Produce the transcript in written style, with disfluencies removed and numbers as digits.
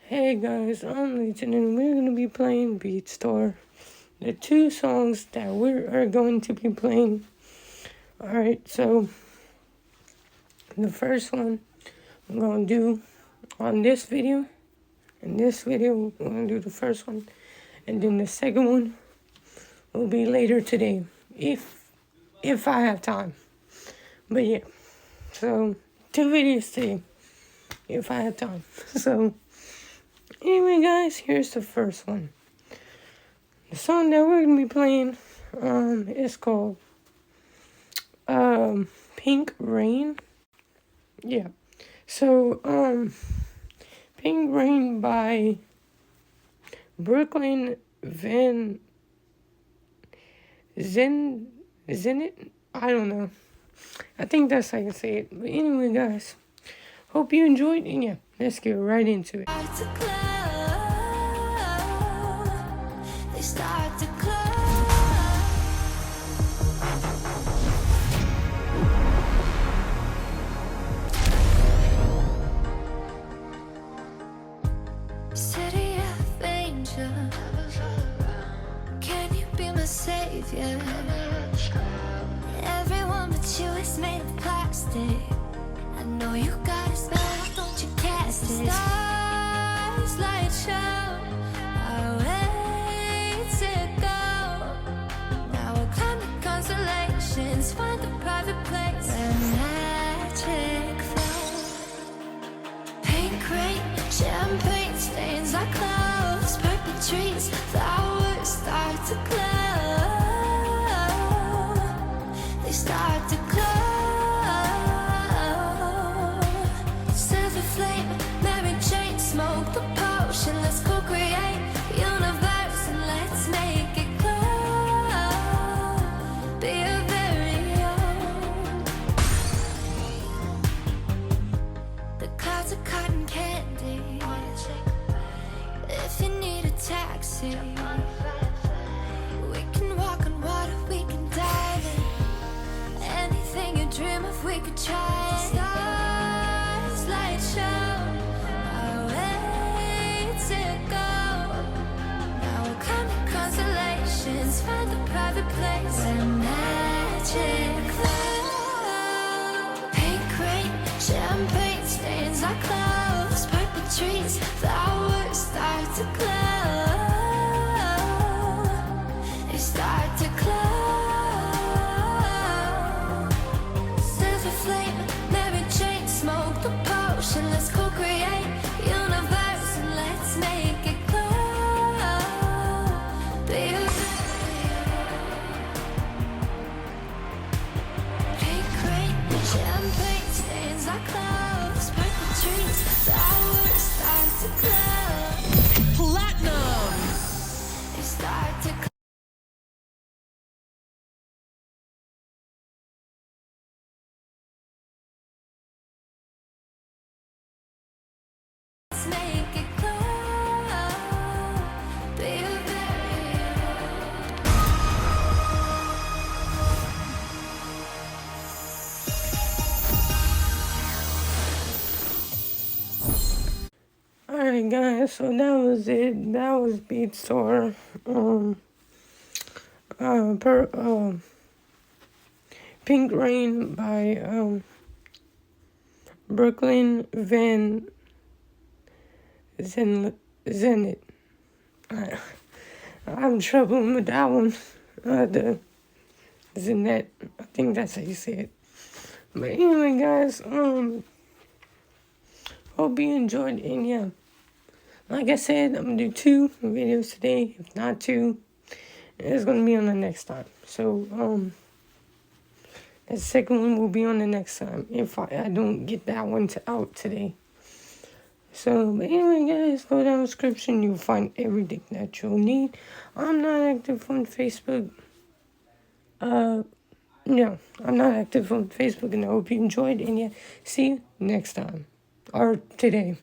Hey guys, I'm Lennon and we're going to be playing Beatstar. The two songs that we are going to be playing. Alright, so the first one I'm going to do on this video. In this video, I'm going to do the first one. And then the second one will be later today. If I have time. But yeah, so 2 videos today. If I have time. So anyway guys, here's the first one. The song that we're gonna be playing is called Pink Rain. Yeah. So Pink Rain by Brooklyn Van Zandt? I don't know. I think that's how you say it. But anyway guys, hope you enjoyed, and yeah, let's get right into it. City of angels, can you be my savior? Everyone but you is made of plastic. I know you got a spell, why don't you cast it? Stars light show our way to go. Now we'll climb the constellations, find a private place where magic flows. Pink rain, champagne stains our clothes, purple trees, flowers start to glow. They start to glow. Silver flame, Mary Jane, smoke the potion. Let's co-create universe and let's make it glow. Be your very own. The clouds are cotton candy. If you need a taxi, we can walk on water, we can dive in. Anything you dream of, we could try it. Stars light show our way to go. Now we'll climb the constellations, find a private place where magic flows. Pink rain, champagne stains our clothes, purple trees, flowers start to glow. They start to glow. Silver flame, Mary Jane, smoke the potion. Let's co-create universe and let's make it glow. Be a pink rain, champagne stains our clothes, purple trees, flowers start to glow. Platinum! They start to glow. Let's make it glow. Be a very Alright guys, so that was it. That was Beatstar. Pink Rain by Brooklyn Van Zandt. I'm trouble with that one. The Zandt. I think that's how you say it. But anyway guys, hope you enjoyed, and yeah, like I said, I'm gonna do 2 videos today. If not 2, it's gonna be on the next time. So the second one will be on the next time if I don't get that one out today. So, but anyway guys, go down the description, you'll find everything that you'll need. I'm not active on Facebook. No, I'm not active on Facebook, and I hope you enjoyed, and yeah, see you next time. Or today.